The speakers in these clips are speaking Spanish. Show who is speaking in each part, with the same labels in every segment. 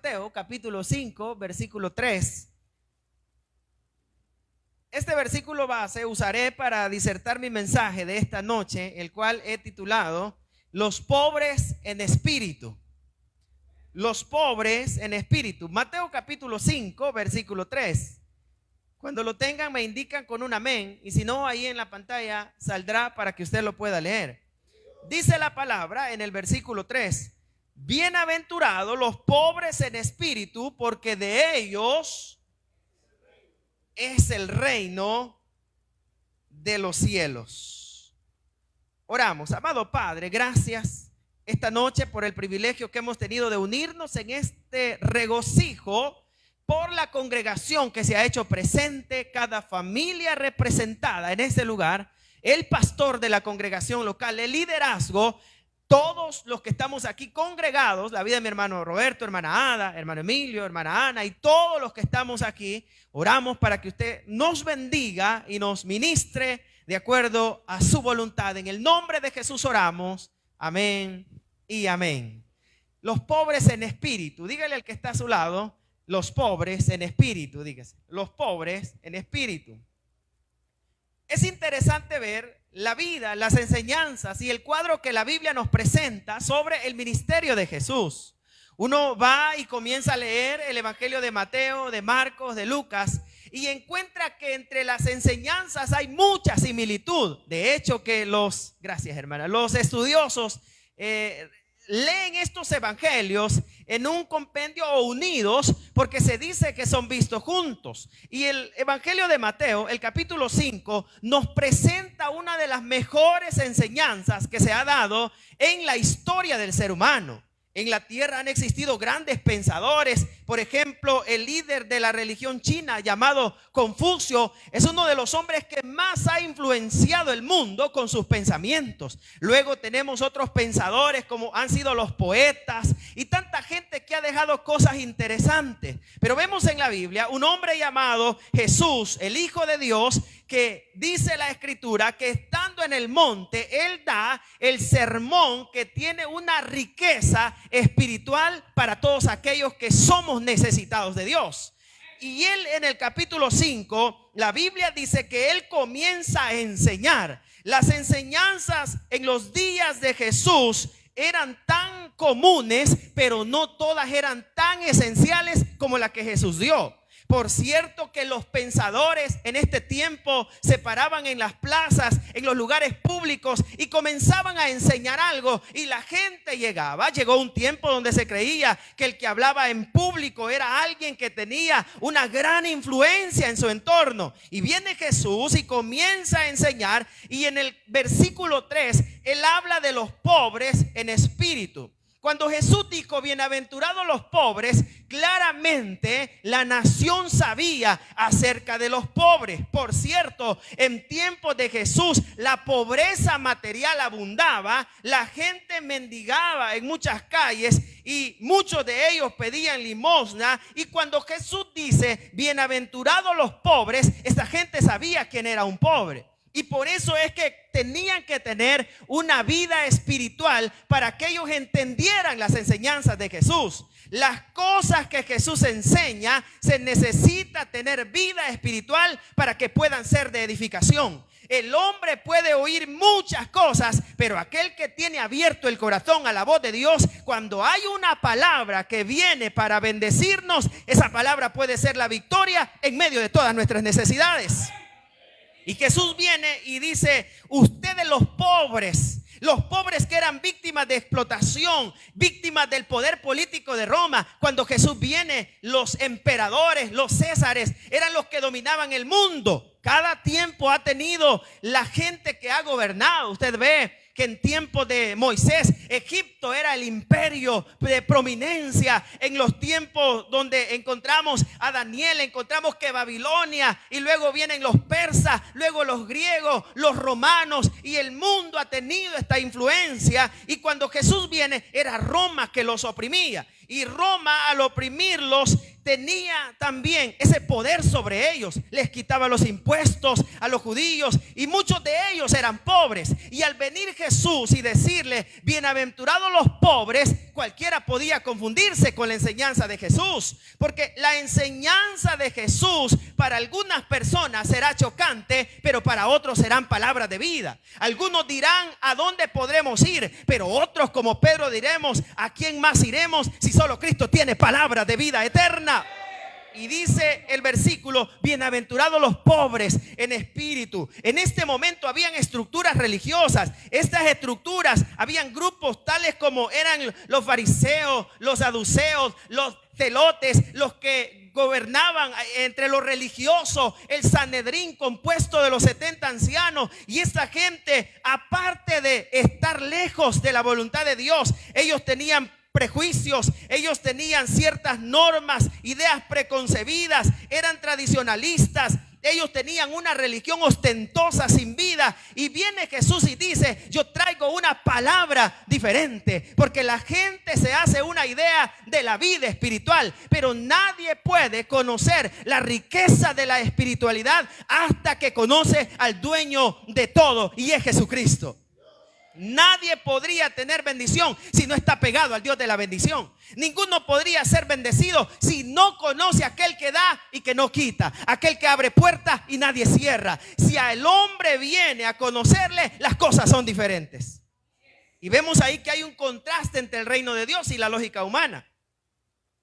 Speaker 1: Mateo, capítulo 5, versículo 3. Este versículo base usaré para disertar mi mensaje de esta noche, el cual he titulado Los pobres en espíritu. Los pobres en espíritu. Mateo capítulo 5, versículo 3. Cuando lo tengan me indican con un amén, y si no, ahí en la pantalla saldrá para que usted lo pueda leer. Dice la palabra en el versículo 3: bienaventurados los pobres en espíritu, porque de ellos es el reino de los cielos. Oramos. Amado Padre, gracias esta noche por el privilegio que hemos tenido de unirnos en este regocijo por la congregación que se ha hecho presente, cada familia representada en este lugar, el pastor de la congregación local, el liderazgo, todos los que estamos aquí congregados, la vida de mi hermano Roberto, hermana Ada, hermano Emilio, hermana Ana y todos los que estamos aquí. Oramos para que usted nos bendiga y nos ministre de acuerdo a su voluntad. En el nombre de Jesús oramos. Amén y amén. Los pobres en espíritu. Dígale al que está a su lado: los pobres en espíritu. Dígase: los pobres en espíritu. Es interesante ver la vida, las enseñanzas y el cuadro que la Biblia nos presenta sobre el ministerio de Jesús. Uno va y comienza a leer el Evangelio de Mateo, de Marcos, de Lucas, y encuentra que entre las enseñanzas hay mucha similitud. De hecho, que los estudiosos leen estos evangelios en un compendio o unidos, porque se dice que son vistos juntos. Y el evangelio de Mateo, el capítulo 5, nos presenta una de las mejores enseñanzas que se ha dado en la historia del ser humano. En la tierra han existido grandes pensadores. Por ejemplo, el líder de la religión china llamado Confucio es uno de los hombres que más ha influenciado el mundo con sus pensamientos. Luego tenemos otros pensadores como han sido los poetas y tanta gente que ha dejado cosas interesantes. Pero vemos en la Biblia un hombre llamado Jesús, el Hijo de Dios, que dice la escritura que estando en el monte, él da el sermón que tiene una riqueza espiritual para todos aquellos que somos necesitados de Dios. Y él en el capítulo 5, la Biblia dice que él comienza a enseñar. Las enseñanzas en los días de Jesús eran tan comunes, pero no todas eran tan esenciales como la que Jesús dio. Por cierto que los pensadores en este tiempo se paraban en las plazas, en los lugares públicos y comenzaban a enseñar algo y la gente llegaba. Llegó un tiempo donde se creía que el que hablaba en público era alguien que tenía una gran influencia en su entorno. Y viene Jesús y comienza a enseñar, y en el versículo 3 él habla de los pobres en espíritu. Cuando Jesús dijo bienaventurados los pobres, claramente la nación sabía acerca de los pobres. Por cierto, en tiempos de Jesús la pobreza material abundaba, la gente mendigaba en muchas calles y muchos de ellos pedían limosna. Y cuando Jesús dice bienaventurados los pobres, esta gente sabía quién era un pobre. Y por eso es que tenían que tener una vida espiritual para que ellos entendieran las enseñanzas de Jesús. Las cosas que Jesús enseña, se necesita tener vida espiritual para que puedan ser de edificación. El hombre puede oír muchas cosas, pero aquel que tiene abierto el corazón a la voz de Dios, cuando hay una palabra que viene para bendecirnos, esa palabra puede ser la victoria en medio de todas nuestras necesidades. Y Jesús viene y dice: ustedes los pobres que eran víctimas de explotación, víctimas del poder político de Roma. Cuando Jesús viene, los emperadores, los césares, eran los que dominaban el mundo. Cada tiempo ha tenido la gente que ha gobernado. Usted ve que en tiempos de Moisés, Egipto era el imperio de prominencia. En los tiempos donde encontramos a Daniel, encontramos que Babilonia, y luego vienen los persas, luego los griegos, los romanos, y el mundo ha tenido esta influencia. Y cuando Jesús viene, era Roma que los oprimía. Y Roma, al oprimirlos, tenía también ese poder sobre ellos. Les quitaba los impuestos a los judíos y muchos de ellos eran pobres. Y al venir Jesús y decirle bienaventurados los pobres, cualquiera podía confundirse con la enseñanza de Jesús, porque la enseñanza de Jesús para algunas personas será chocante, pero para otros serán palabras de vida. Algunos dirán: ¿a dónde podremos ir? Pero otros, como Pedro, diremos: ¿a quién más iremos si solo Cristo tiene palabras de vida eterna? Y dice el versículo: bienaventurados los pobres en espíritu. En este momento habían estructuras religiosas. Estas estructuras, habían grupos tales como eran los fariseos, los saduceos, los zelotes, los que gobernaban entre los religiosos, el Sanedrín compuesto de los 70 ancianos. Y esta gente, aparte de estar lejos de la voluntad de Dios, ellos tenían prejuicios, ellos tenían ciertas normas, ideas preconcebidas, eran tradicionalistas, ellos tenían una religión ostentosa, sin vida. Y viene Jesús y dice: yo traigo una palabra diferente, porque la gente se hace una idea de la vida espiritual, pero nadie puede conocer la riqueza de la espiritualidad hasta que conoce al dueño de todo, y es Jesucristo. Nadie podría tener bendición si no está pegado al Dios de la bendición. Ninguno podría ser bendecido si no conoce a aquel que da y que no quita, aquel que abre puertas y nadie cierra. Si el hombre viene a conocerle, las cosas son diferentes. Y vemos ahí que hay un contraste entre el reino de Dios y la lógica humana,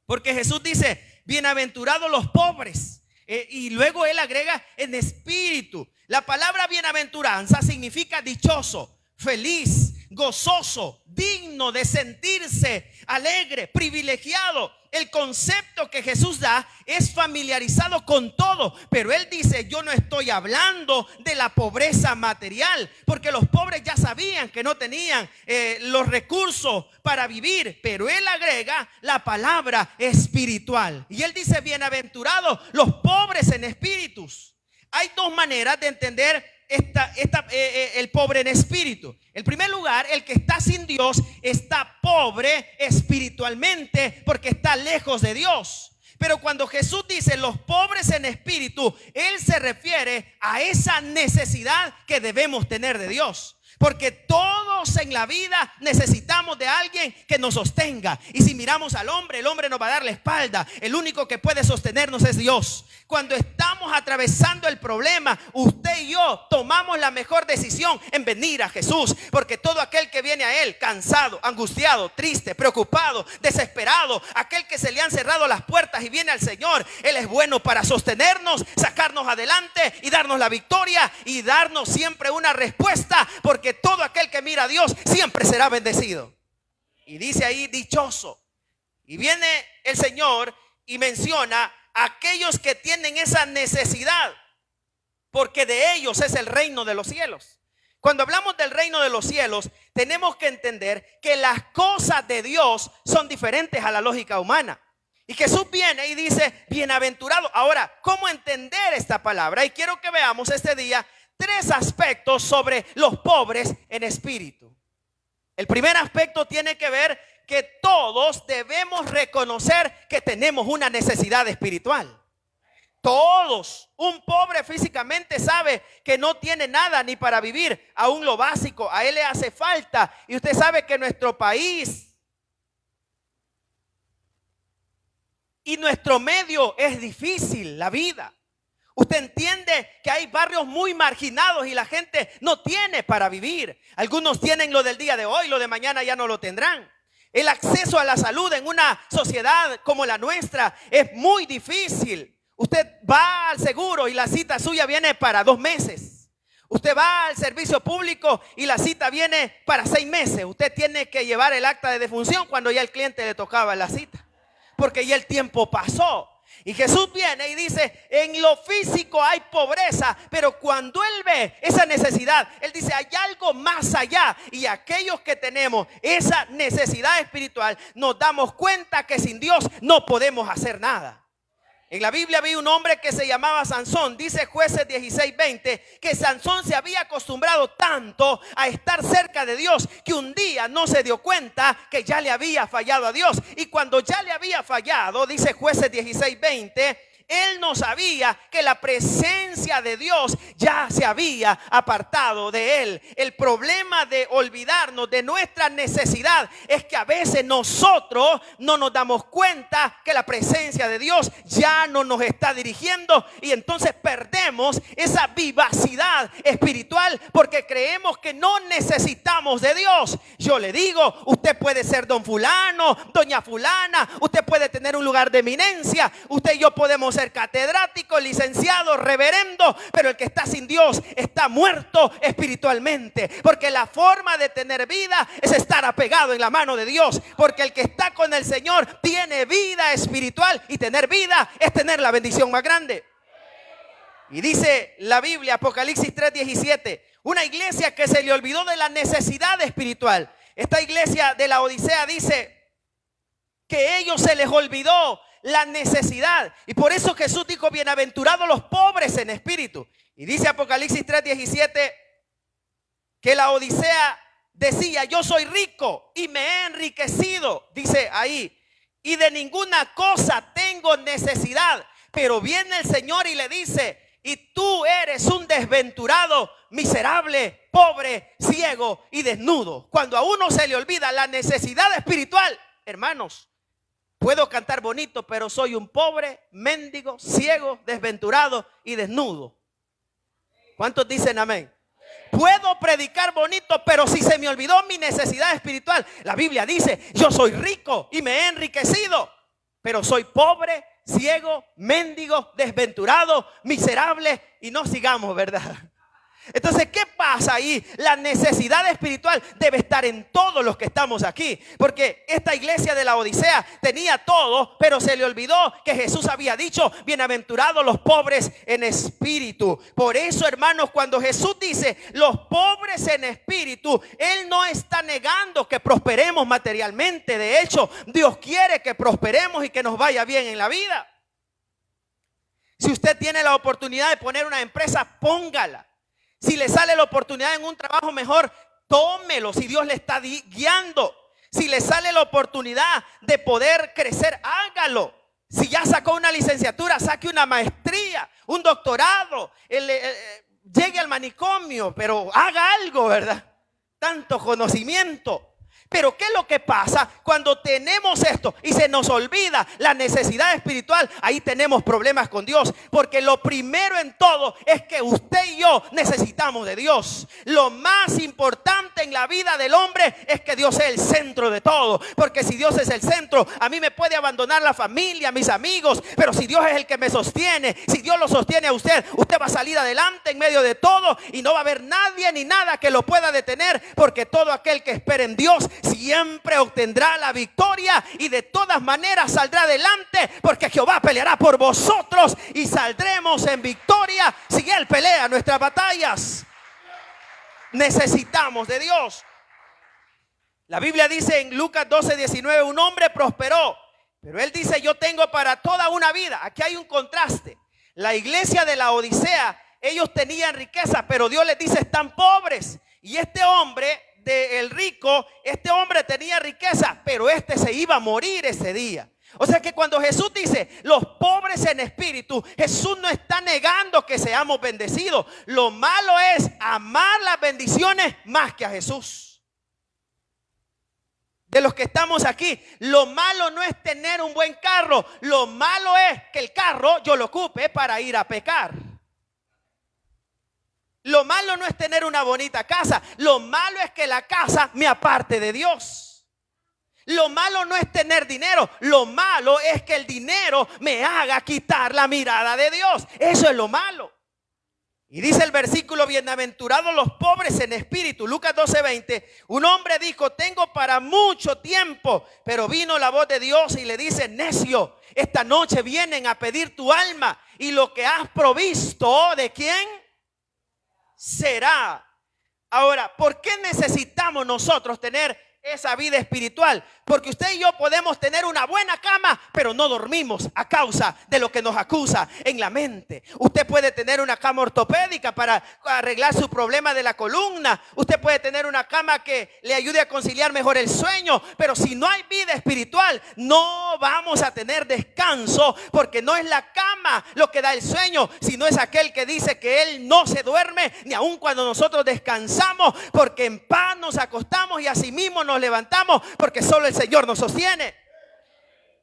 Speaker 1: porque Jesús dice: bienaventurados los pobres, y luego él agrega: en espíritu. La palabra bienaventuranza significa dichoso, feliz, gozoso, digno de sentirse alegre, privilegiado. El concepto que Jesús da es familiarizado con todo, pero él dice: yo no estoy hablando de la pobreza material, porque los pobres ya sabían que no tenían los recursos para vivir, pero él agrega la palabra espiritual, y él dice: bienaventurados los pobres en espíritus. Hay dos maneras de entender el pobre en espíritu. En primer lugar, el que está sin Dios está pobre espiritualmente porque está lejos de Dios. Pero cuando Jesús dice los pobres en espíritu, él se refiere a esa necesidad que debemos tener de Dios. Porque todos en la vida necesitamos de alguien que nos sostenga. Y si miramos al hombre, el hombre nos va a dar la espalda. El único que puede sostenernos es Dios. Cuando estamos atravesando el problema, usted y yo tomamos la mejor decisión en venir a Jesús. Porque todo aquel que viene a Él cansado, angustiado, triste, preocupado, desesperado, aquel que se le han cerrado las puertas y viene al Señor, Él es bueno para sostenernos, sacarnos adelante y darnos la victoria y darnos siempre una respuesta. Porque todo aquel que mira a Dios siempre será bendecido. Y dice ahí: dichoso. Y viene el Señor y menciona a aquellos que tienen esa necesidad, porque de ellos es el reino de los cielos. Cuando hablamos del reino de los cielos, tenemos que entender que las cosas de Dios son diferentes a la lógica humana. Y Jesús viene y dice: bienaventurado. Ahora, ¿cómo entender esta palabra? Y quiero que veamos este día tres aspectos sobre los pobres en espíritu. El primer aspecto tiene que ver que todos debemos reconocer que tenemos una necesidad espiritual. Todos. Un pobre físicamente sabe que no tiene nada ni para vivir, aún lo básico, a él le hace falta. Y usted sabe que nuestro país y nuestro medio es difícil, la vida. Usted entiende que hay barrios muy marginados y la gente no tiene para vivir. Algunos tienen lo del día de hoy, lo de mañana ya no lo tendrán. El acceso a la salud en una sociedad como la nuestra es muy difícil. Usted va al seguro y la cita suya viene para 2 meses. Usted va al servicio público y la cita viene para 6 meses. Usted tiene que llevar el acta de defunción cuando ya el cliente le tocaba la cita, porque ya el tiempo pasó. Y Jesús viene y dice: en lo físico hay pobreza, pero cuando Él ve esa necesidad, Él dice: hay algo más allá. Y aquellos que tenemos esa necesidad espiritual, nos damos cuenta que sin Dios no podemos hacer nada. En la Biblia había un hombre que se llamaba Sansón. Dice Jueces 16:20 que Sansón se había acostumbrado tanto a estar cerca de Dios que un día no se dio cuenta que ya le había fallado a Dios. Y cuando ya le había fallado, dice Jueces 16:20, Él no sabía que la presencia de Dios ya se había apartado de él. El problema de olvidarnos de nuestra necesidad es que a veces nosotros no nos damos cuenta que la presencia de Dios ya no nos está dirigiendo, y entonces perdemos esa vivacidad espiritual porque creemos que no necesitamos de Dios. Yo le digo, usted puede ser don fulano, doña fulana, usted puede tener un lugar de eminencia, usted y yo podemos ser catedráticos, licenciados, reverendo, pero el que está sin Dios está muerto espiritualmente, porque la forma de tener vida es estar apegado en la mano de Dios, porque el que está con el Señor tiene vida espiritual, y tener vida es tener la bendición más grande. Y dice la Biblia, Apocalipsis 3:17, una iglesia que se le olvidó de la necesidad espiritual. Esta iglesia de la Odisea dice que a ellos se les olvidó la necesidad, y por eso Jesús dijo, bienaventurados los pobres en espíritu. Y dice Apocalipsis 3:17 que la Odisea decía, yo soy rico y me he enriquecido, dice ahí, y de ninguna cosa tengo necesidad. Pero viene el Señor y le dice, y tú eres un desventurado, miserable, pobre, ciego y desnudo. Cuando a uno se le olvida la necesidad espiritual, hermanos, puedo cantar bonito, pero soy un pobre, mendigo, ciego, desventurado y desnudo. ¿Cuántos dicen amén? Puedo predicar bonito, pero si se me olvidó mi necesidad espiritual, la Biblia dice, yo soy rico y me he enriquecido, pero soy pobre, ciego, mendigo, desventurado, miserable, y no sigamos, ¿verdad? Entonces, ¿qué pasa ahí? La necesidad espiritual debe estar en todos los que estamos aquí, porque esta iglesia de la Odisea tenía todo, pero se le olvidó que Jesús había dicho, bienaventurados los pobres en espíritu. Por eso, hermanos, cuando Jesús dice los pobres en espíritu, Él no está negando que prosperemos materialmente. De hecho, Dios quiere que prosperemos y que nos vaya bien en la vida. Si usted tiene la oportunidad de poner una empresa, póngala. Si le sale la oportunidad en un trabajo mejor, tómelo si Dios le está guiando. Si le sale la oportunidad de poder crecer, hágalo. Si ya sacó una licenciatura, saque una maestría, un doctorado, llegue al manicomio, pero haga algo, ¿verdad? Tanto conocimiento. Pero ¿qué es lo que pasa cuando tenemos esto y se nos olvida la necesidad espiritual? Ahí tenemos problemas con Dios, porque lo primero en todo es que usted y yo necesitamos de Dios. Lo más importante en la vida del hombre es que Dios es el centro de todo, porque si Dios es el centro, a mí me puede abandonar la familia, mis amigos, pero si Dios es el que me sostiene, si Dios lo sostiene a usted, usted va a salir adelante en medio de todo y no va a haber nadie ni nada que lo pueda detener, porque todo aquel que espera en Dios siempre obtendrá la victoria y de todas maneras saldrá adelante, porque Jehová peleará por vosotros y saldremos en victoria si Él pelea nuestras batallas. Necesitamos de Dios. La Biblia dice en Lucas 12:19, un hombre prosperó, pero él dice, yo tengo para toda una vida. Aquí hay un contraste. La iglesia de la Odisea, ellos tenían riqueza, pero Dios les dice, están pobres. Y este hombre del rico, este hombre tenía riqueza, pero este se iba a morir ese día. O sea que cuando Jesús dice los pobres en espíritu, Jesús no está negando que seamos bendecidos. Lo malo es amar las bendiciones más que a Jesús. De los que estamos aquí, lo malo no es tener un buen carro, lo malo es que el carro yo lo ocupe para ir a pecar. Lo malo no es tener una bonita casa, lo malo es que la casa me aparte de Dios. Lo malo no es tener dinero, lo malo es que el dinero me haga quitar la mirada de Dios. Eso es lo malo. Y dice el versículo, bienaventurados los pobres en espíritu, Lucas 12:20, un hombre dijo, tengo para mucho tiempo, pero vino la voz de Dios y le dice, necio, esta noche vienen a pedir tu alma y lo que has provisto, ¿de quién será? Ahora, ¿por qué necesitamos nosotros tener esa vida espiritual. Porque usted y yo podemos tener una buena cama, pero no dormimos a causa de lo que nos acusa en la mente. Usted puede tener una cama ortopédica para arreglar su problema de la columna. Usted puede tener una cama que le ayude a conciliar mejor el sueño. Pero si no hay vida espiritual, no vamos a tener descanso, porque no es la cama lo que da el sueño, sino es aquel que dice que Él no se duerme ni aun cuando nosotros descansamos, porque en paz nos acostamos y asimismo nos levantamos, porque solo el Señor nos sostiene.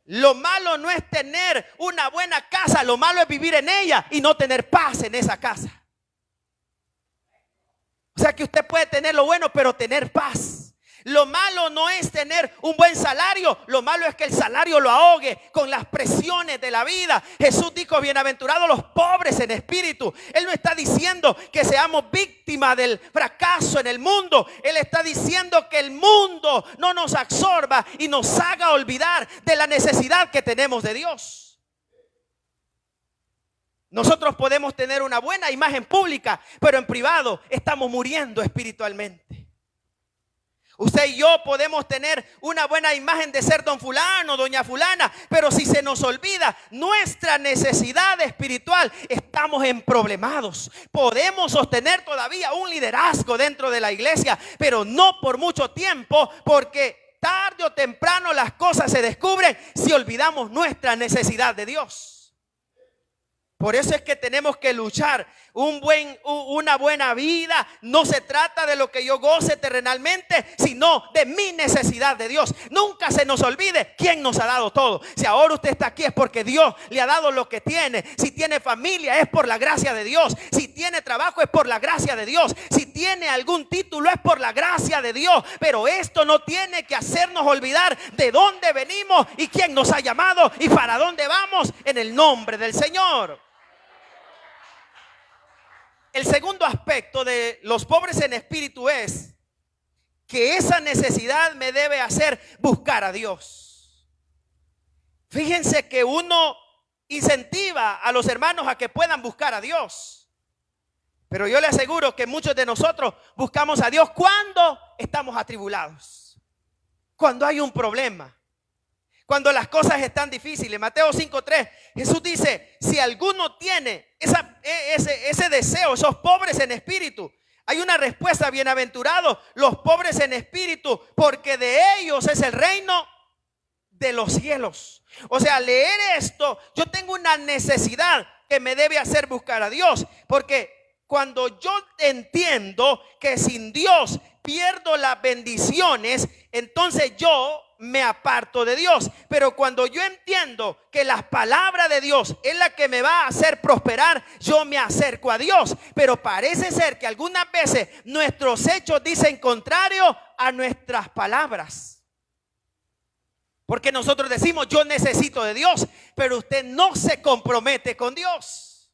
Speaker 1: Lo malo no es tener una buena casa, lo malo es vivir en ella y no tener paz en esa casa. O sea que usted puede tener lo bueno, pero tener paz. Lo malo no es tener un buen salario, lo malo es que el salario lo ahogue con las presiones de la vida. Jesús dijo: bienaventurados los pobres en espíritu. Él no está diciendo que seamos víctimas del fracaso en el mundo. Él está diciendo que el mundo no nos absorba y nos haga olvidar de la necesidad que tenemos de Dios. Nosotros podemos tener una buena imagen pública, pero en privado estamos muriendo espiritualmente. Usted y yo podemos tener una buena imagen de ser don fulano, doña fulana, pero si se nos olvida nuestra necesidad espiritual, estamos emproblemados. Podemos sostener todavía un liderazgo dentro de la iglesia, pero no por mucho tiempo, porque tarde o temprano las cosas se descubren si olvidamos nuestra necesidad de Dios. Por eso es que tenemos que luchar una buena vida. No se trata de lo que yo goce terrenalmente, sino de mi necesidad de Dios. Nunca se nos olvide quién nos ha dado todo. Si ahora usted está aquí es porque Dios le ha dado lo que tiene. Si tiene familia es por la gracia de Dios. Si tiene trabajo es por la gracia de Dios. Si tiene algún título es por la gracia de Dios. Pero esto no tiene que hacernos olvidar de dónde venimos y quién nos ha llamado y para dónde vamos, en el nombre del Señor. El segundo aspecto de los pobres en espíritu es que esa necesidad me debe hacer buscar a Dios. Fíjense que uno incentiva a los hermanos a que puedan buscar a Dios, pero yo le aseguro que muchos de nosotros buscamos a Dios cuando estamos atribulados, cuando hay un problema, cuando las cosas están difíciles. Mateo 5:3, Jesús dice: si alguno tiene ese deseo, esos pobres en espíritu, hay una respuesta: bienaventurados los pobres en espíritu, porque de ellos es el reino de los cielos. O sea, leer esto, yo tengo una necesidad que me debe hacer buscar a Dios, porque cuando yo entiendo que sin Dios pierdo las bendiciones, entonces yo me aparto de Dios. Pero cuando yo entiendo que la palabra de Dios es la que me va a hacer prosperar, yo me acerco a Dios. Pero parece ser que algunas veces nuestros hechos dicen contrario a nuestras palabras, porque nosotros decimos: yo necesito de Dios, pero usted no se compromete con Dios.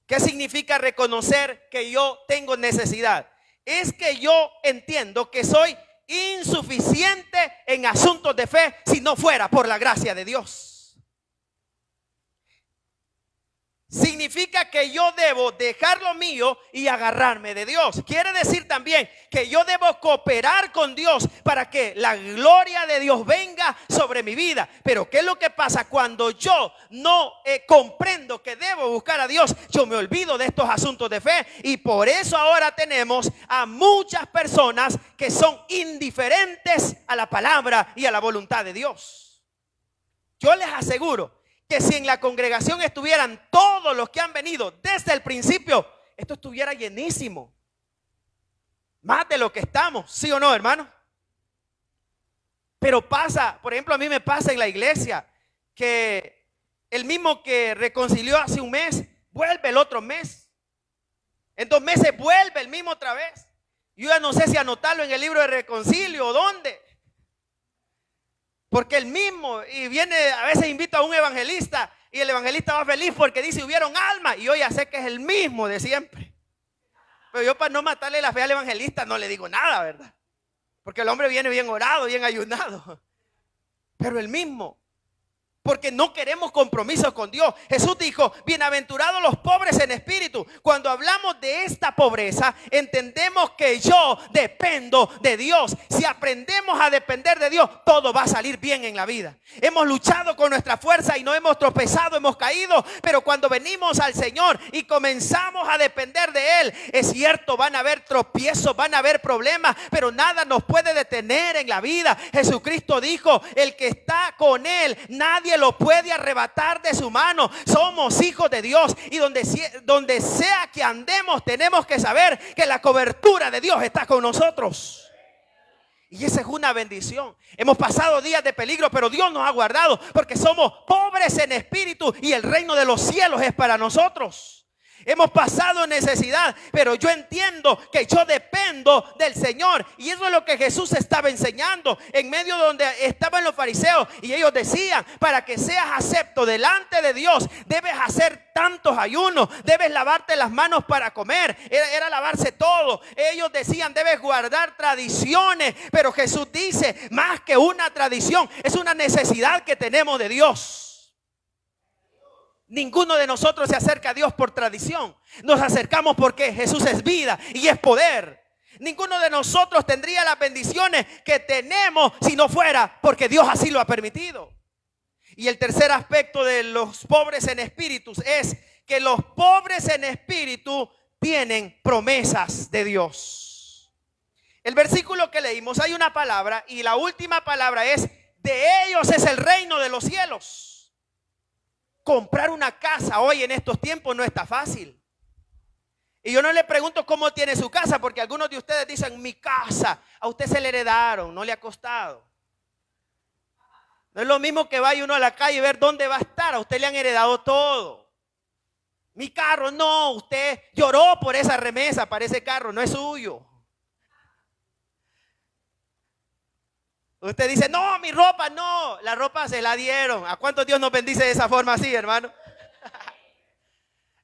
Speaker 1: ¿Qué significa reconocer que yo tengo necesidad? Es que yo entiendo que soy insuficiente en asuntos de fe si no fuera por la gracia de Dios. Significa que yo debo dejar lo mío y agarrarme de Dios. Quiere decir también que yo debo cooperar con Dios para que la gloria de Dios venga sobre mi vida. Pero ¿qué es lo que pasa? Cuando yo no comprendo que debo buscar a Dios, yo me olvido de estos asuntos de fe. Y por eso ahora tenemos a muchas personas que son indiferentes a la palabra y a la voluntad de Dios. Yo les aseguro que si en la congregación estuvieran todos los que han venido desde el principio, esto estuviera llenísimo. Más de lo que estamos, ¿sí o no, hermano? Pero pasa, por ejemplo, a mí me pasa en la iglesia que el mismo que reconcilió hace un mes, vuelve el otro mes. En 2 meses vuelve el mismo otra vez. Yo ya no sé si anotarlo en el libro de reconcilio o dónde. Porque el mismo, y viene, a veces invita a un evangelista y el evangelista va feliz porque dice: hubieron almas, y yo ya sé que es el mismo de siempre. Pero yo, para no matarle la fe al evangelista, no le digo nada, ¿verdad? Porque el hombre viene bien orado, bien ayunado. Pero el mismo. porque no queremos compromisos con Dios. Jesús dijo, bienaventurados los pobres en espíritu. Cuando hablamos de esta pobreza, entendemos que yo dependo de Dios. Si aprendemos a depender de Dios, todo va a salir bien en la vida. Hemos luchado con nuestra fuerza y no hemos tropezado, hemos caído. Pero cuando venimos al Señor y comenzamos a depender de Él, es cierto, van a haber tropiezos, van a haber problemas, pero nada nos puede detener en la vida. Jesucristo dijo, el que está con Él, nadie lo puede arrebatar de su mano. Somos hijos de Dios y donde sea que andemos, tenemos que saber que la cobertura de Dios está con nosotros. Y esa es una bendición. Hemos pasado días de peligro, pero Dios nos ha guardado porque somos pobres en espíritu y el reino de los cielos es para nosotros. Hemos pasado necesidad, pero yo entiendo que yo dependo del Señor. Y eso es lo que Jesús estaba enseñando en medio donde estaban los fariseos. Y ellos decían, para que seas acepto delante de Dios, debes hacer tantos ayunos, debes lavarte las manos para comer. Era lavarse todo. Ellos decían, debes guardar tradiciones. Pero Jesús dice, más que una tradición, es una necesidad que tenemos de Dios. Ninguno de nosotros se acerca a Dios por tradición. Nos acercamos porque Jesús es vida y es poder. Ninguno de nosotros tendría las bendiciones que tenemos si no fuera porque Dios así lo ha permitido. Y el tercer aspecto de los pobres en espíritu es que los pobres en espíritu tienen promesas de Dios. El versículo que leímos, hay una palabra y la última palabra es: de ellos es el reino de los cielos. Comprar una casa hoy en estos tiempos no está fácil. Y yo no le pregunto cómo tiene su casa, porque algunos de ustedes dicen, mi casa, a usted se le heredaron, no le ha costado. No es lo mismo que vaya uno a la calle y ver dónde va a estar, a usted le han heredado todo. Mi carro, no, usted lloró por esa remesa para ese carro, no es suyo. Usted dice, no, mi ropa, no, la ropa se la dieron. ¿A cuántos Dios nos bendice de esa forma así, hermano?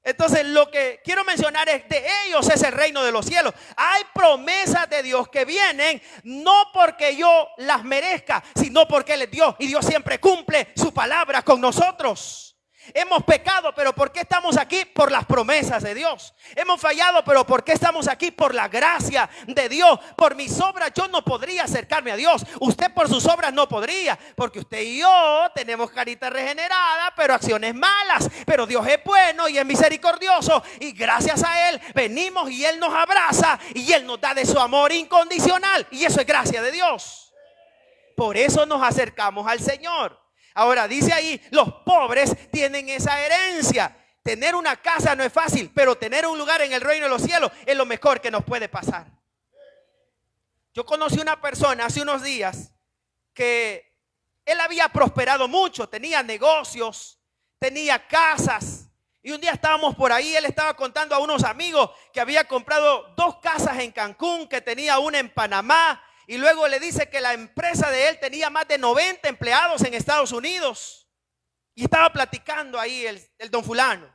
Speaker 1: Entonces lo que quiero mencionar es, de ellos es el reino de los cielos. Hay promesas de Dios que vienen no porque yo las merezca, sino porque Él es Dios y Dios siempre cumple su palabra con nosotros. Hemos pecado, pero ¿por qué estamos aquí? Por las promesas de Dios. Hemos fallado, pero ¿por qué estamos aquí? Por la gracia de Dios. Por mis obras yo no podría acercarme a Dios. Usted por sus obras no podría, porque usted y yo tenemos carita regenerada, pero acciones malas. Pero Dios es bueno y es misericordioso, y gracias a Él venimos y Él nos abraza y Él nos da de su amor incondicional, y eso es gracia de Dios. Por eso nos acercamos al Señor. Ahora dice ahí, los pobres tienen esa herencia. Tener una casa no es fácil, pero tener un lugar en el reino de los cielos es lo mejor que nos puede pasar. Yo conocí una persona hace unos días que él había prosperado mucho, tenía negocios, tenía casas. Y un día estábamos por ahí, él estaba contando a unos amigos que había comprado 2 casas en Cancún, que tenía una en Panamá. Y luego le dice que la empresa de él tenía más de 90 empleados en Estados Unidos. Y estaba platicando ahí el don fulano.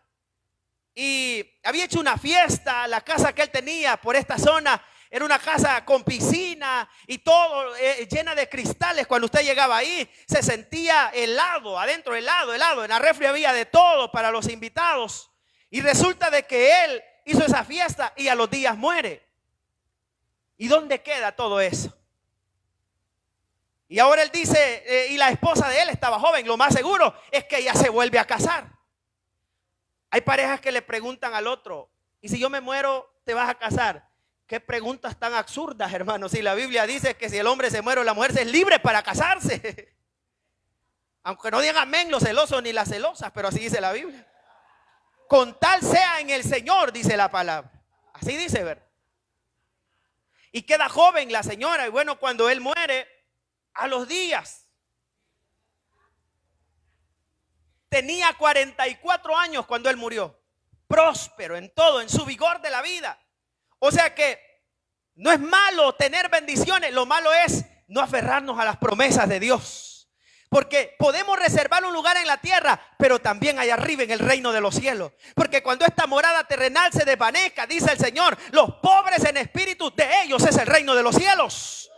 Speaker 1: Y había hecho una fiesta. La casa que él tenía por esta zona era una casa con piscina y todo llena de cristales. Cuando usted llegaba ahí se sentía helado, adentro helado. En la refri había de todo para los invitados. Y resulta de que él hizo esa fiesta y a los días muere. ¿Y dónde queda todo eso? Y ahora él dice, y la esposa de él estaba joven, lo más seguro es que ella se vuelve a casar. Hay parejas que le preguntan al otro, ¿y si yo me muero, te vas a casar? Qué preguntas tan absurdas, hermanos. Si la Biblia dice que si el hombre se muere o la mujer es libre para casarse. Aunque no digan amén los celosos ni las celosas, pero así dice la Biblia. Con tal sea en el Señor, dice la palabra. Así dice, ¿verdad? Y queda joven la señora, y bueno, cuando él muere, a los días, tenía 44 años cuando él murió, próspero en todo, en su vigor de la vida. O sea que no es malo tener bendiciones, lo malo es no aferrarnos a las promesas de Dios. Porque podemos reservar un lugar en la tierra, pero también allá arriba en el reino de los cielos. Porque cuando esta morada terrenal se desvanezca, dice el Señor, los pobres en espíritu, de ellos es el reino de los cielos.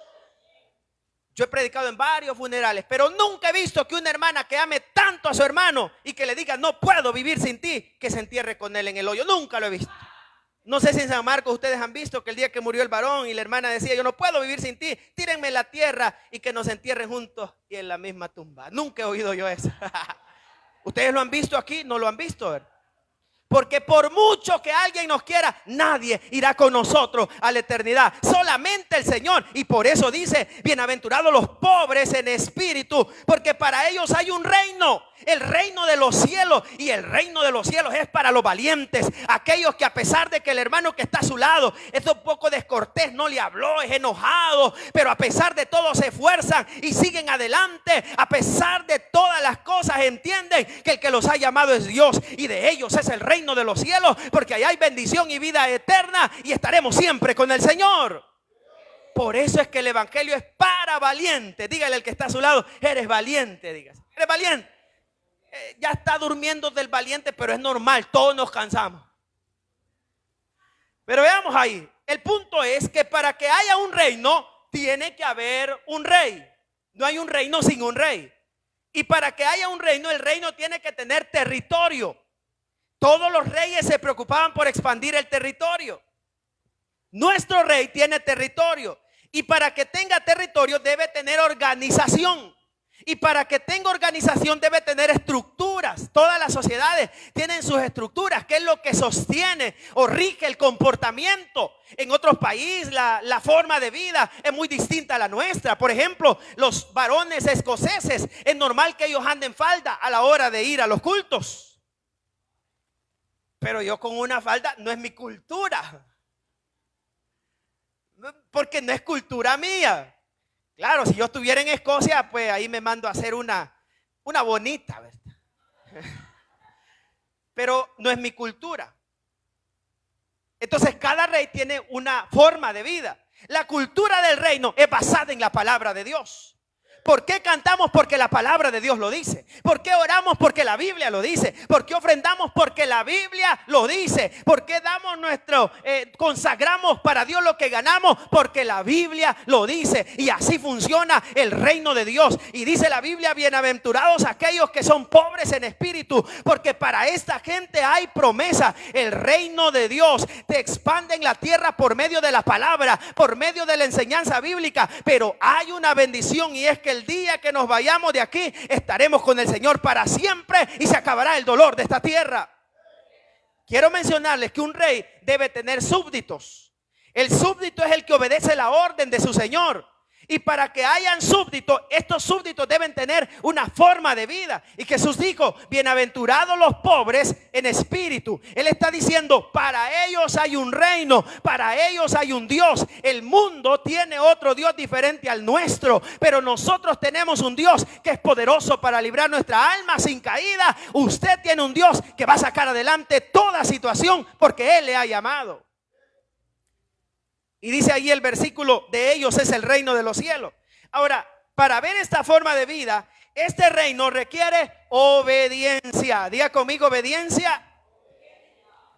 Speaker 1: Yo he predicado en varios funerales, pero nunca he visto que una hermana que ame tanto a su hermano y que le diga no puedo vivir sin ti, que se entierre con él en el hoyo. Nunca lo he visto. No sé si en San Marcos ustedes han visto que el día que murió el varón y la hermana decía yo no puedo vivir sin ti, tírenme la tierra y que nos entierren juntos y en la misma tumba. Nunca he oído yo eso. ¿Ustedes lo han visto aquí? ¿No lo han visto? Porque por mucho que alguien nos quiera, nadie irá con nosotros a la eternidad. Solamente el Señor. Y por eso dice, bienaventurados los pobres en espíritu, porque para ellos hay un reino, el reino de los cielos. Y el reino de los cielos es para los valientes, aquellos que a pesar de que el hermano que está a su lado es un poco descortés, no le habló, es enojado, pero a pesar de todo se esfuerzan y siguen adelante. A pesar de todas las cosas entienden que el que los ha llamado es Dios, y de ellos es el reino de los cielos, porque allá hay bendición y vida eterna y estaremos siempre con el Señor. Por eso es que el evangelio es para valientes. Dígale al que está a su lado, eres valiente, dígase, eres valiente. Ya está durmiendo del valiente, pero es normal, todos nos cansamos. Pero veamos ahí, el punto es que para que haya un reino tiene que haber un rey. No hay un reino sin un rey. Y para que haya un reino, el reino tiene que tener territorio. Todos los reyes se preocupaban por expandir el territorio. Nuestro rey tiene territorio. Y para que tenga territorio debe tener organización. Y para que tenga organización debe tener estructuras. Todas las sociedades tienen sus estructuras, que es lo que sostiene o rige el comportamiento. En otros países la forma de vida es muy distinta a la nuestra. Por ejemplo, los varones escoceses, es normal que ellos anden falda a la hora de ir a los cultos. Pero yo con una falda no es mi cultura, porque no es cultura mía. Claro, si yo estuviera en Escocia, pues ahí me mando a hacer una bonita, ¿verdad? Pero no es mi cultura. Entonces cada rey tiene una forma de vida. La cultura del reino es basada en la palabra de Dios. ¿Por qué cantamos? Porque la palabra de Dios lo dice. ¿Por qué oramos? Porque la Biblia lo dice. ¿Por qué ofrendamos? Porque la Biblia lo dice. ¿Por qué damos consagramos para Dios lo que ganamos? Porque la Biblia lo dice. Y así funciona el reino de Dios. Y dice la Biblia, bienaventurados aquellos que son pobres en espíritu, porque para esta gente hay promesa. El reino de Dios te expande en la tierra por medio de la palabra, por medio de la enseñanza bíblica. Pero hay una bendición, y es que el día que nos vayamos de aquí estaremos con el Señor para siempre y se acabará el dolor de esta tierra. Quiero mencionarles que un rey debe tener súbditos. El súbdito es el que obedece la orden de su Señor. Y para que hayan súbditos, estos súbditos deben tener una forma de vida. Y Jesús dijo, bienaventurados los pobres en espíritu. Él está diciendo, para ellos hay un reino, para ellos hay un Dios. El mundo tiene otro Dios diferente al nuestro, pero nosotros tenemos un Dios que es poderoso para librar nuestra alma sin caída. Usted tiene un Dios que va a sacar adelante toda situación porque Él le ha llamado. Y dice ahí el versículo, de ellos es el reino de los cielos. Ahora, para ver esta forma de vida, este reino requiere obediencia. Diga conmigo, obediencia.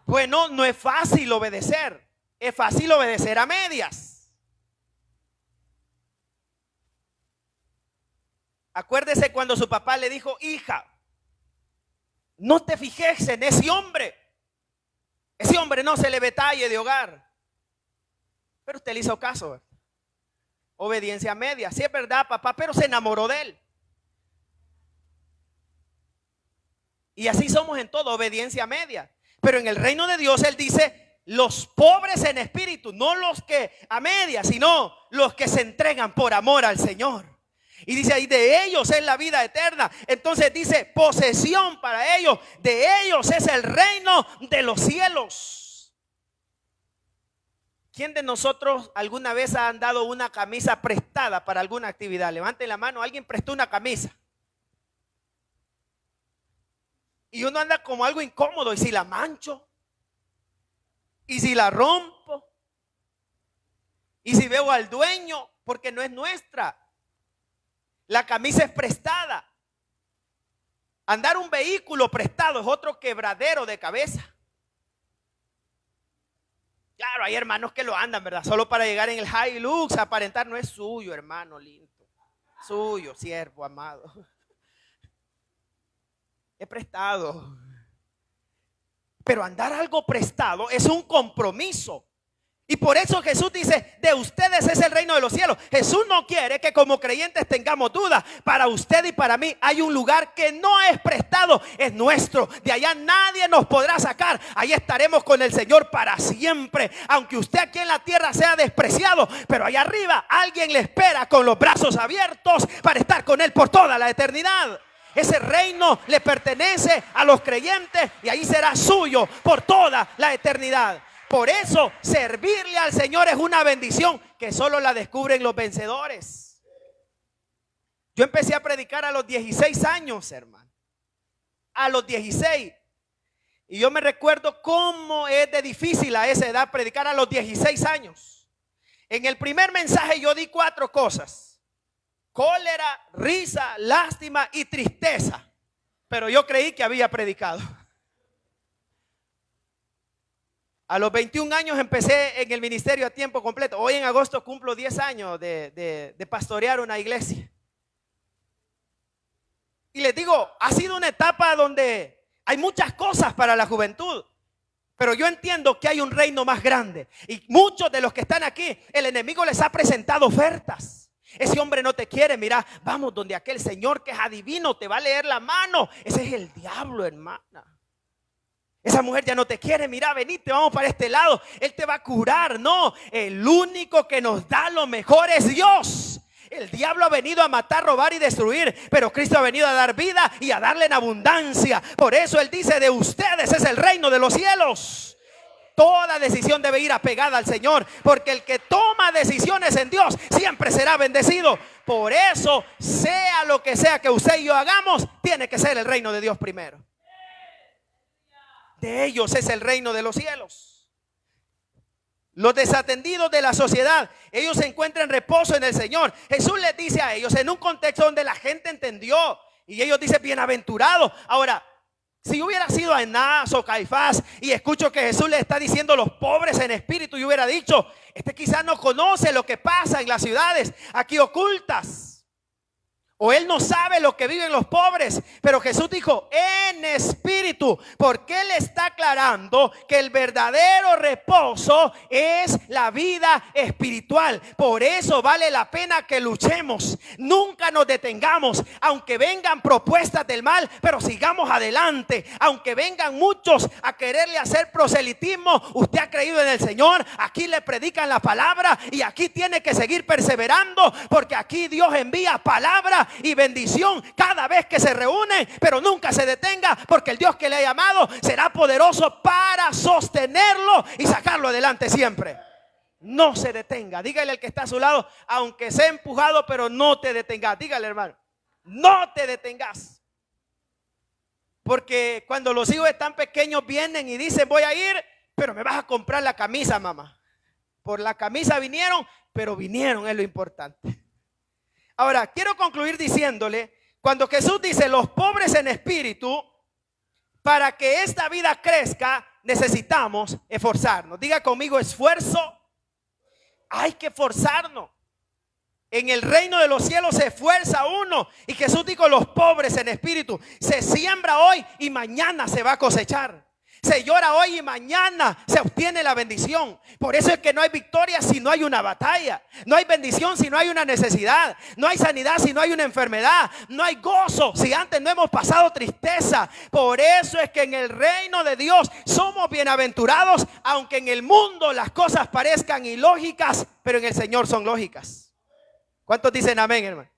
Speaker 1: Bueno, no es fácil obedecer. Es fácil obedecer a medias. Acuérdese cuando su papá le dijo, hija, no te fijes en ese hombre. Ese hombre no se le ve talle de hogar. Pero usted le hizo caso, ¿verdad? Obediencia media. Sí, es verdad, papá, pero se enamoró de él. Y así somos en todo, obediencia media. Pero en el reino de Dios Él dice, los pobres en espíritu, no los que a media, sino los que se entregan por amor al Señor. Y dice ahí, de ellos es la vida eterna. Entonces dice, posesión para ellos. De ellos es el reino de los cielos. ¿Quién de nosotros alguna vez ha dado una camisa prestada para alguna actividad? Levanten la mano, alguien prestó una camisa. Y uno anda como algo incómodo. ¿Y si la mancho? ¿Y si la rompo? ¿Y si veo al dueño? Porque no es nuestra. La camisa es prestada. Andar un vehículo prestado es otro quebradero de cabeza. Claro, hay hermanos que lo andan, ¿verdad? Solo para llegar en el Hilux, aparentar, no es suyo, hermano lindo. Suyo, siervo amado. He prestado. Pero andar algo prestado es un compromiso. Y por eso Jesús dice, de ustedes es el reino de los cielos. Jesús no quiere que como creyentes tengamos dudas. Para usted y para mí hay un lugar que no es prestado, es nuestro. De allá nadie nos podrá sacar. Ahí estaremos con el Señor para siempre. Aunque usted aquí en la tierra sea despreciado, pero allá arriba alguien le espera con los brazos abiertos para estar con Él por toda la eternidad. Ese reino le pertenece a los creyentes y ahí será suyo por toda la eternidad. Por eso servirle al Señor es una bendición que solo la descubren los vencedores. Yo empecé a predicar a los 16 años, hermano. A los 16. Y yo me recuerdo cómo es de difícil a esa edad predicar a los 16 años. En el primer mensaje yo di 4 cosas: cólera, risa, lástima y tristeza. Pero yo creí que había predicado. A los 21 años empecé en el ministerio a tiempo completo. Hoy en agosto cumplo 10 años de pastorear una iglesia. Y les digo, ha sido una etapa donde hay muchas cosas para la juventud. Pero yo entiendo que hay un reino más grande. Y muchos de los que están aquí, el enemigo les ha presentado ofertas. Ese hombre no te quiere, mira, vamos donde aquel señor que es adivino, te va a leer la mano. Ese es el diablo, hermana. Esa mujer ya no te quiere, mira, venite, vamos para este lado. Él te va a curar. No, el único que nos da lo mejor es Dios. El diablo ha venido a matar, robar y destruir, pero Cristo ha venido a dar vida y a darle en abundancia. Por eso Él dice, de ustedes es el reino de los cielos. Toda decisión debe ir apegada al Señor, porque el que toma decisiones en Dios siempre será bendecido. Por eso, sea lo que sea que usted y yo hagamos, tiene que ser el reino de Dios primero. De ellos es el reino de los cielos. Los desatendidos de la sociedad, ellos encuentran reposo en el Señor. Jesús les dice a ellos en un contexto donde la gente entendió, y ellos dicen bienaventurados. Ahora, si hubiera sido Anás o Caifás y escucho que Jesús le está diciendo los pobres en espíritu, yo hubiera dicho, este quizás no conoce lo que pasa en las ciudades aquí ocultas. O él no sabe lo que viven los pobres. Pero Jesús dijo en espíritu, porque él está aclarando que el verdadero reposo es la vida espiritual. Por eso vale la pena que luchemos. Nunca nos detengamos. Aunque vengan propuestas del mal, pero sigamos adelante. Aunque vengan muchos a quererle hacer proselitismo, usted ha creído en el Señor. Aquí le predican la palabra y aquí tiene que seguir perseverando, porque aquí Dios envía palabra y bendición cada vez que se reúnen, pero nunca se detenga, porque el Dios que le ha llamado será poderoso para sostenerlo y sacarlo adelante siempre. No se detenga. Dígale al que está a su lado, aunque sea empujado, pero no te detengas. Dígale, hermano, no te detengas. Porque cuando los hijos están pequeños vienen y dicen voy a ir, pero me vas a comprar la camisa, mamá. Por la camisa vinieron, pero vinieron, es lo importante. Ahora, quiero concluir diciéndole, cuando Jesús dice los pobres en espíritu, para que esta vida crezca, necesitamos esforzarnos. Diga conmigo, esfuerzo. Hay que esforzarnos. En el reino de los cielos se esfuerza uno. Y Jesús dijo, los pobres en espíritu, se siembra hoy y mañana se va a cosechar. Se llora hoy y mañana se obtiene la bendición. Por eso es que no hay victoria si no hay una batalla. No hay bendición si no hay una necesidad. No hay sanidad si no hay una enfermedad. No hay gozo si antes no hemos pasado tristeza. Por eso es que en el reino de Dios somos bienaventurados, aunque en el mundo las cosas parezcan ilógicas, pero en el Señor son lógicas. ¿Cuántos dicen amén, hermano?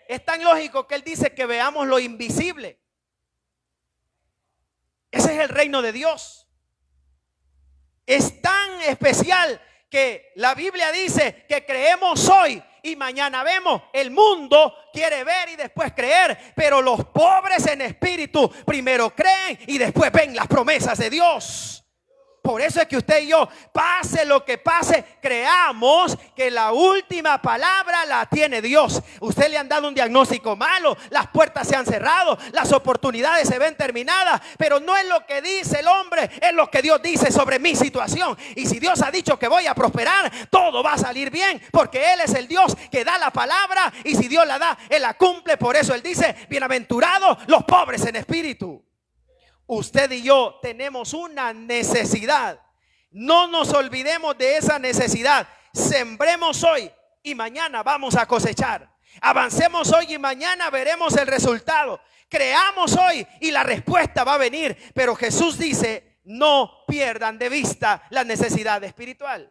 Speaker 1: Es tan lógico que Él dice que veamos lo invisible. Ese es el reino de Dios. Es tan especial que la Biblia dice que creemos hoy y mañana vemos. El mundo quiere ver y después creer, pero los pobres en espíritu primero creen y después ven las promesas de Dios. Por eso es que usted y yo, pase lo que pase, creamos que la última palabra la tiene Dios. Usted le han dado un diagnóstico malo, las puertas se han cerrado, las oportunidades se ven terminadas, pero no es lo que dice el hombre, es lo que Dios dice sobre mi situación. Y si Dios ha dicho que voy a prosperar, todo va a salir bien, porque Él es el Dios que da la palabra, y si Dios la da, Él la cumple. Por eso Él dice, bienaventurados los pobres en espíritu. Usted y yo tenemos una necesidad. No nos olvidemos de esa necesidad. Sembremos hoy y mañana vamos a cosechar. Avancemos hoy y mañana veremos el resultado. Creamos hoy y la respuesta va a venir. Pero Jesús dice, no pierdan de vista la necesidad espiritual.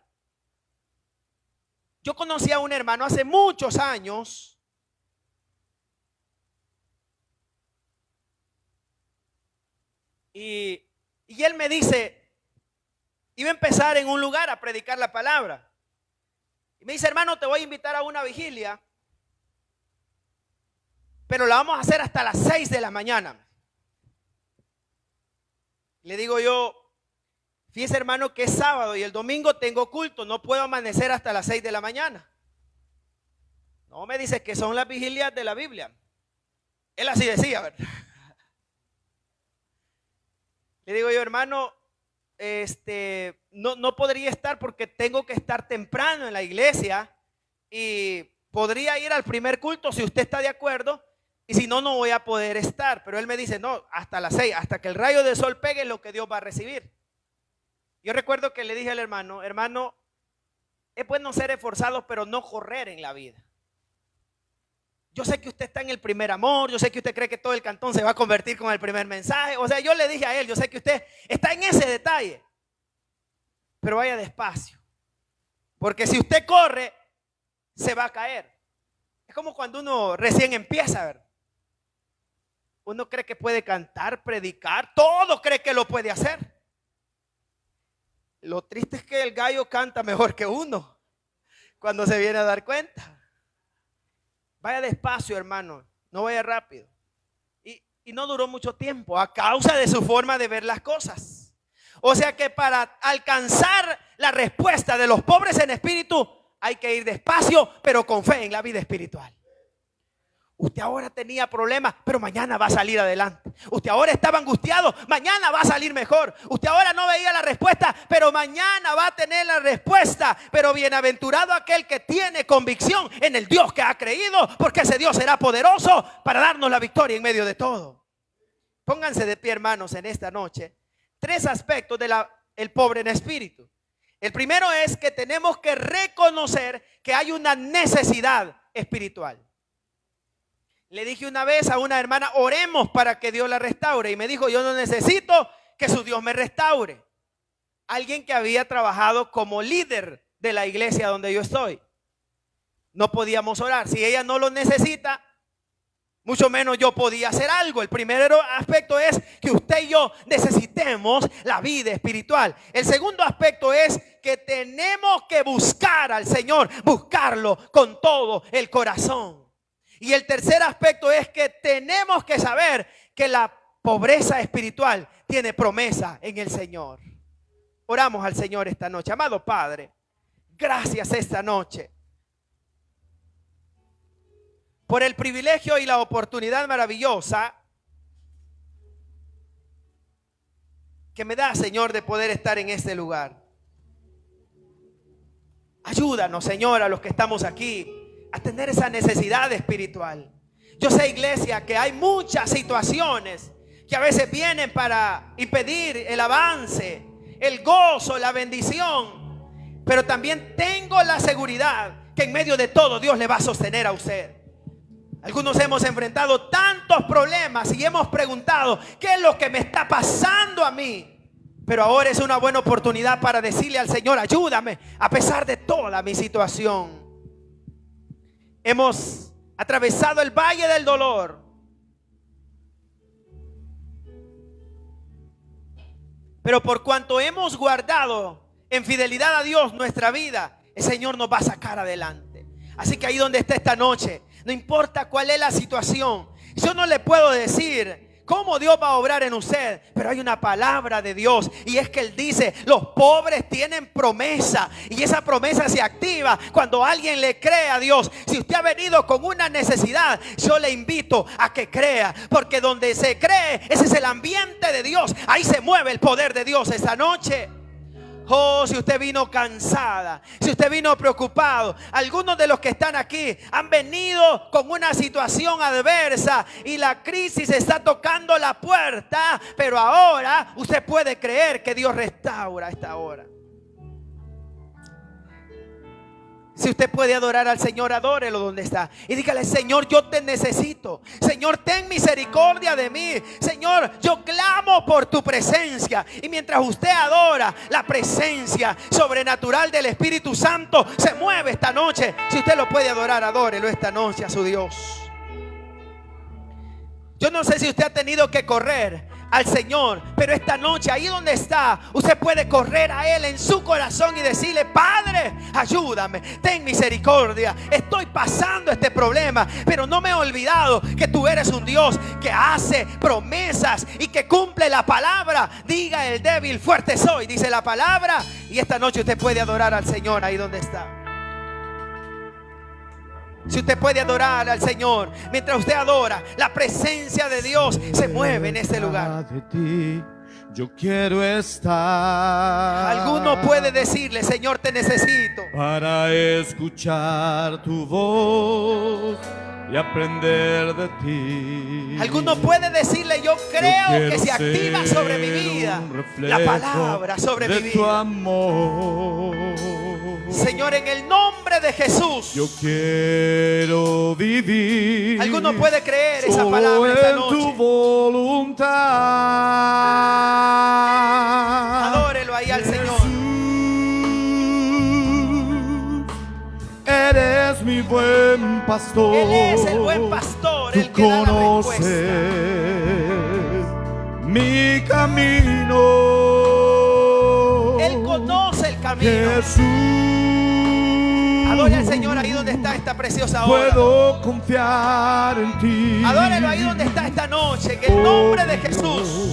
Speaker 1: Yo conocí a un hermano hace muchos años. Y él me dice, iba a empezar en un lugar a predicar la palabra. Y me dice, hermano, te voy a invitar a una vigilia, pero la vamos a hacer hasta las 6 de la mañana. Le digo yo, fíjese hermano que es sábado y el domingo tengo culto, no puedo amanecer hasta las 6 de la mañana. No, me dice que son las vigilias de la Biblia. Él así decía, ¿verdad? Le digo yo, hermano, no podría estar porque tengo que estar temprano en la iglesia y podría ir al primer culto si usted está de acuerdo, y si no, no voy a poder estar. Pero él me dice, no, hasta las 6, hasta que el rayo del sol pegue, lo que Dios va a recibir. Yo recuerdo que le dije al hermano, hermano, es bueno ser esforzados, pero no correr en la vida. Yo sé que usted está en el primer amor, yo sé que usted cree que todo el cantón se va a convertir con el primer mensaje. O sea, yo le dije a él, yo sé que usted está en ese detalle, pero vaya despacio. Porque si usted corre, se va a caer. Es como cuando uno recién empieza, ¿verdad? Uno cree que puede cantar, predicar, todo cree que lo puede hacer. Lo triste es que el gallo canta mejor que uno cuando se viene a dar cuenta. Vaya despacio, hermano, no vaya rápido. Y no duró mucho tiempo a causa de su forma de ver las cosas. O sea que para alcanzar la respuesta de los pobres en espíritu hay que ir despacio, pero con fe en la vida espiritual. Usted ahora tenía problemas, pero mañana va a salir adelante. Usted ahora estaba angustiado, mañana va a salir mejor. Usted ahora no veía la respuesta, pero mañana va a tener la respuesta. Pero bienaventurado aquel que tiene convicción en el Dios que ha creído, porque ese Dios será poderoso para darnos la victoria en medio de todo. Pónganse de pie, hermanos, en esta noche. 3 aspectos del pobre en espíritu. El primero es que tenemos que reconocer que hay una necesidad espiritual. Le dije una vez a una hermana, oremos para que Dios la restaure. Y me dijo, yo no necesito que su Dios me restaure. Alguien que había trabajado como líder de la iglesia donde yo estoy. No podíamos orar. Si ella no lo necesita, mucho menos yo podía hacer algo. El primer aspecto es que usted y yo necesitemos la vida espiritual. El segundo aspecto es que tenemos que buscar al Señor, buscarlo con todo el corazón. Y el tercer aspecto es que tenemos que saber que la pobreza espiritual tiene promesa en el Señor. Oramos al Señor esta noche. Amado Padre, gracias esta noche por el privilegio y la oportunidad maravillosa que me da, Señor, de poder estar en este lugar. Ayúdanos, Señor, a los que estamos aquí a tener esa necesidad espiritual. Yo sé, iglesia, que hay muchas situaciones que a veces vienen para impedir el avance, el gozo, la bendición. Pero también tengo la seguridad que en medio de todo Dios le va a sostener a usted. Algunos hemos enfrentado tantos problemas y hemos preguntado, ¿qué es lo que me está pasando a mí? Pero ahora es una buena oportunidad para decirle al Señor, ayúdame a pesar de toda mi situación. Hemos atravesado el valle del dolor, pero por cuanto hemos guardado en fidelidad a Dios nuestra vida, el Señor nos va a sacar adelante. Así que ahí donde está esta noche, no importa cuál es la situación, yo no le puedo decir ¿Cómo Dios va a obrar en usted? Pero hay una palabra de Dios, y es que Él dice: los pobres tienen promesa, y esa promesa se activa cuando alguien le cree a Dios. Si usted ha venido con una necesidad, yo le invito a que crea, porque donde se cree, ese es el ambiente de Dios. Ahí se mueve el poder de Dios esta noche. Oh, si usted vino cansada, si usted vino preocupado, algunos de los que están aquí han venido con una situación adversa y la crisis está tocando la puerta, pero ahora usted puede creer que Dios restaura esta hora. Si usted puede adorar al Señor, adórelo donde está y dígale: Señor, yo te necesito. Señor, ten misericordia de mí. Señor, yo clamo por tu presencia. Y mientras usted adora, la presencia sobrenatural del Espíritu Santo se mueve esta noche. Si usted lo puede adorar, adórelo esta noche a su Dios. Yo no sé si usted ha tenido que correr al Señor, pero esta noche, ahí donde está, usted puede correr a Él en su corazón y decirle: Padre, ayúdame, ten misericordia. Estoy pasando este problema, pero no me he olvidado que tú eres un Dios que hace promesas y que cumple la palabra. Diga el débil: fuerte soy, dice la palabra. Y esta noche usted puede adorar al Señor ahí donde está. Si usted puede adorar al Señor, mientras usted adora, la presencia de Dios se mueve en este lugar.
Speaker 2: De ti yo quiero estar.
Speaker 1: Alguno puede decirle: Señor, te necesito,
Speaker 2: para escuchar tu voz y aprender de ti.
Speaker 1: Alguno puede decirle: yo creo que se activa sobre mi vida la palabra sobre mi
Speaker 2: tu
Speaker 1: vida.
Speaker 2: amor.
Speaker 1: Señor, en el nombre de Jesús,
Speaker 2: yo quiero vivir.
Speaker 1: Alguno puede creer esa palabra esta
Speaker 2: en
Speaker 1: noche.
Speaker 2: tu voluntad.
Speaker 1: Adórelo ahí al Señor.
Speaker 2: Jesús, eres mi buen pastor.
Speaker 1: Él es el buen pastor, el que da la respuesta.
Speaker 2: Mi camino.
Speaker 1: Él conoce el camino.
Speaker 2: Jesús,
Speaker 1: adore al Señor ahí donde está esta preciosa hora.
Speaker 2: puedo confiar en ti.
Speaker 1: Adórelo ahí donde está esta noche, en el nombre de Jesús.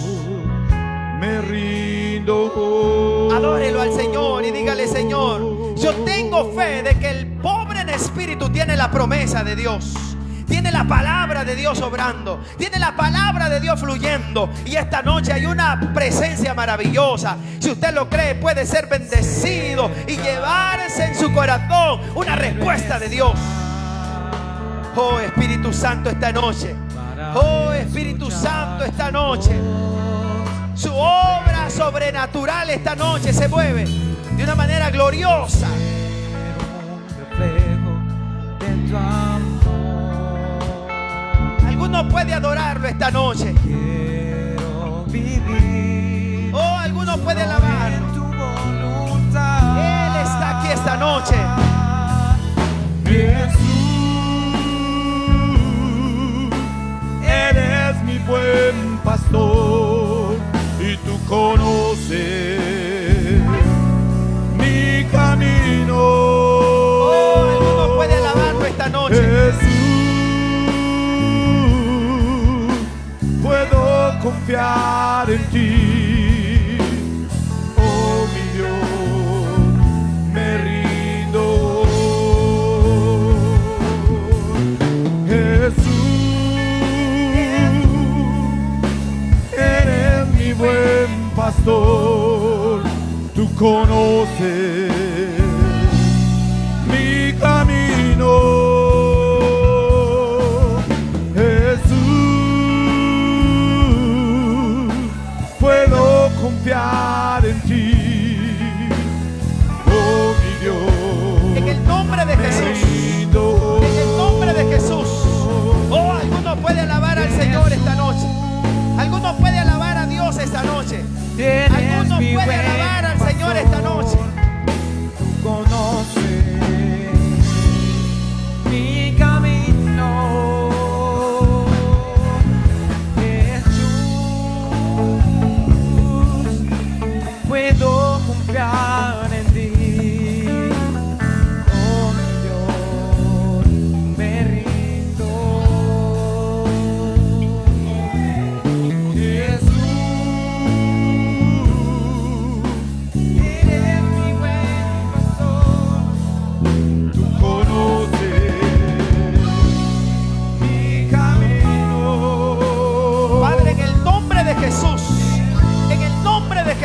Speaker 2: Me rindo.
Speaker 1: Adórelo al Señor y dígale: Señor, yo tengo fe de que el pobre en espíritu tiene la promesa de Dios. Tiene la palabra de Dios obrando. Tiene la palabra de Dios fluyendo. Y esta noche hay una presencia maravillosa. Si usted lo cree, puede ser bendecido y llevarse en su corazón una respuesta de Dios. Oh, Espíritu Santo, esta noche. Oh, Espíritu Santo, esta noche. Su obra sobrenatural esta noche se mueve de una manera gloriosa. Alguno puede adorarlo esta noche.
Speaker 3: Quiero vivir.
Speaker 1: Oh, alguno puede alabarlo. Él está aquí esta noche.
Speaker 2: Jesús, eres mi buen pastor y tú conoces mi camino.
Speaker 1: Oh, alguno puede alabarlo esta noche.
Speaker 2: Jesús, puedo confiar en ti. Oh, mi Dios, me rindo. Jesús, eres mi buen pastor. Tú conoces mi camino. Puedo confiar en ti, oh mi Dios.
Speaker 1: En el nombre de Jesús. En el nombre de Jesús. Oh, alguno puede alabar al Señor esta noche. Alguno puede alabar a Dios esta noche. Alguno puede alabar al Señor esta noche.
Speaker 3: Tú conoces mi camino. Puedo confiar en ti, oh mi Dios, me rindo.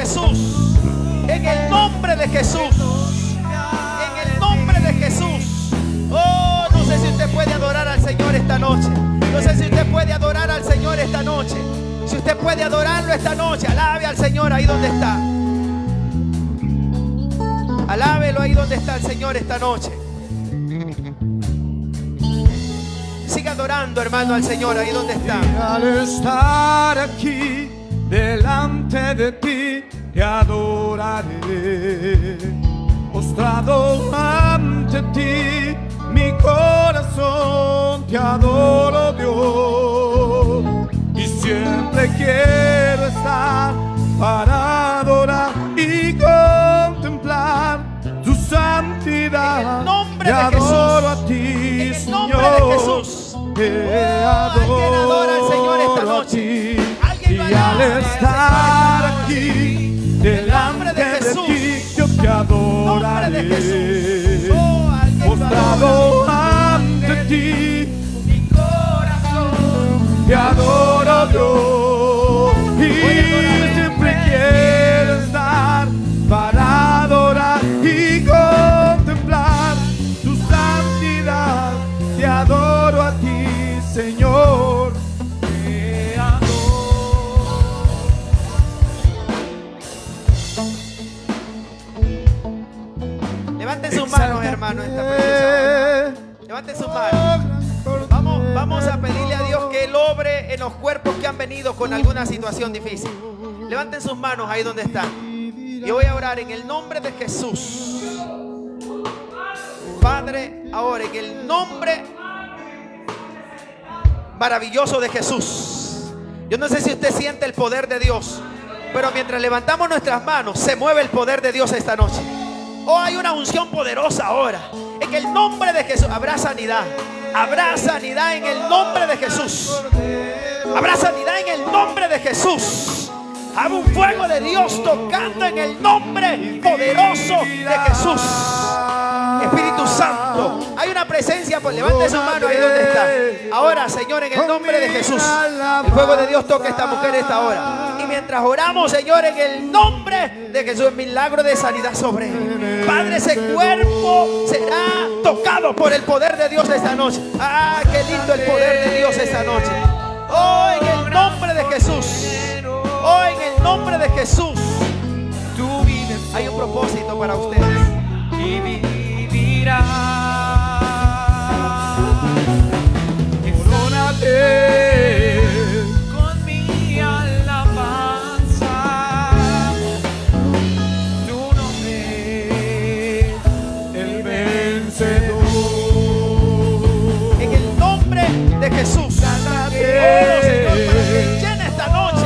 Speaker 1: Jesús. En el nombre de Jesús. En el nombre de Jesús. Oh, no sé si usted puede adorar al Señor esta noche. No sé si usted puede adorar al Señor esta noche. Si usted puede adorarlo esta noche, alabe al Señor ahí donde está. Alábelo ahí donde está el Señor esta noche. Siga adorando, hermano, al Señor ahí donde está.
Speaker 2: Y al estar aquí delante de ti, te adoraré. Postrado ante ti, mi corazón te adoro, Dios. Y siempre quiero estar para adorar y contemplar tu santidad.
Speaker 1: En el nombre
Speaker 2: te
Speaker 1: de
Speaker 2: adoro
Speaker 1: Jesús.
Speaker 2: a ti,
Speaker 1: En el nombre
Speaker 2: Señor.
Speaker 1: de Jesús.
Speaker 2: Te
Speaker 1: alguien adora al Señor esta
Speaker 2: adoro a
Speaker 1: noche.
Speaker 2: ti.
Speaker 1: Alguien
Speaker 2: Y
Speaker 1: lo
Speaker 2: al
Speaker 1: alaba al Señor
Speaker 2: estar
Speaker 1: esta noche.
Speaker 2: aquí
Speaker 1: nombre de
Speaker 2: delante de
Speaker 1: Jesús.
Speaker 2: ti, yo te
Speaker 1: Nombre de
Speaker 2: adoraré.
Speaker 1: Jesús. Oh, alguien lo
Speaker 2: Postrado
Speaker 1: adora.
Speaker 2: ante ti,
Speaker 1: Mi corazón.
Speaker 2: te adoro, Dios. Y siempre quiero estar para adorar y contemplar tu santidad. Te adoro a ti, Señor. Te adoro.
Speaker 1: Levanten sus manos, hermano, en esta preciosa hora. Levanten sus manos. Vamos a pedirle a Dios que Él obre en los cuerpos que han venido con alguna situación difícil. Levanten sus manos ahí donde están. Y voy a orar en el nombre de Jesús. Padre, ahora en el nombre maravilloso de Jesús. Yo no sé si usted siente el poder de Dios, pero mientras levantamos nuestras manos, se mueve el poder de Dios esta noche. Oh, hay una unción poderosa ahora. En el nombre de Jesús habrá sanidad. Habrá sanidad en el nombre de Jesús. Habrá sanidad en el nombre de Jesús. Habrá un fuego de Dios tocando en el nombre poderoso de Jesús. Espíritu Santo, hay una presencia, pues levante su mano ahí donde está. Ahora, Señor, en el nombre de Jesús, el fuego de Dios toca a esta mujer esta hora. Y mientras oramos, Señor, en el nombre de Jesús, el milagro de sanidad sobre él. Padre, ese cuerpo será tocado por el poder de Dios esta noche. Ah, qué lindo el poder de Dios esta noche. Oh, en el nombre de Jesús. Oh, en el nombre de Jesús. Hay un propósito para ustedes.
Speaker 3: Y vivirá.
Speaker 2: Corónate
Speaker 3: Con mi alabanza, tu nombre,
Speaker 2: el vencedor.
Speaker 1: En el nombre de Jesús. Oh, Señor, para que llene esta noche.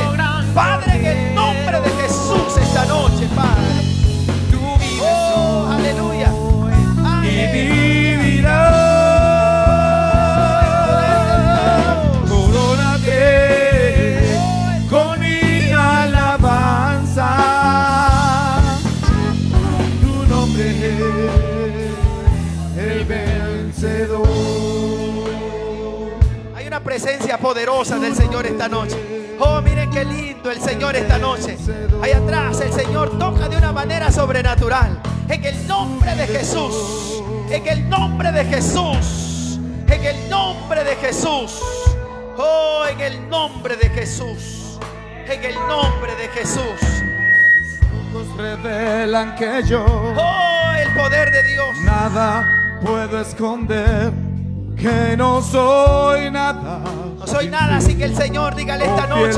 Speaker 1: Padre, en el nombre de Jesús esta noche, Padre.
Speaker 3: tú vives
Speaker 1: Oh, aleluya.
Speaker 2: Y
Speaker 1: Aleluya.
Speaker 2: vivirá. Corónate con mi alabanza. Tu nombre es el vencedor.
Speaker 1: Hay una presencia poderosa del Señor esta noche. Oh, miren qué lindo el Señor esta noche. Ahí atrás el Señor toca de una manera sobrenatural. En el nombre de Jesús. En el nombre de Jesús. En el nombre de Jesús. Oh, en el nombre de Jesús. En el nombre de Jesús.
Speaker 2: Nos revelan que yo
Speaker 1: Oh, el poder de Dios.
Speaker 2: nada puedo esconder, que no soy nada.
Speaker 1: No soy nada sin que el Señor dígale esta noche.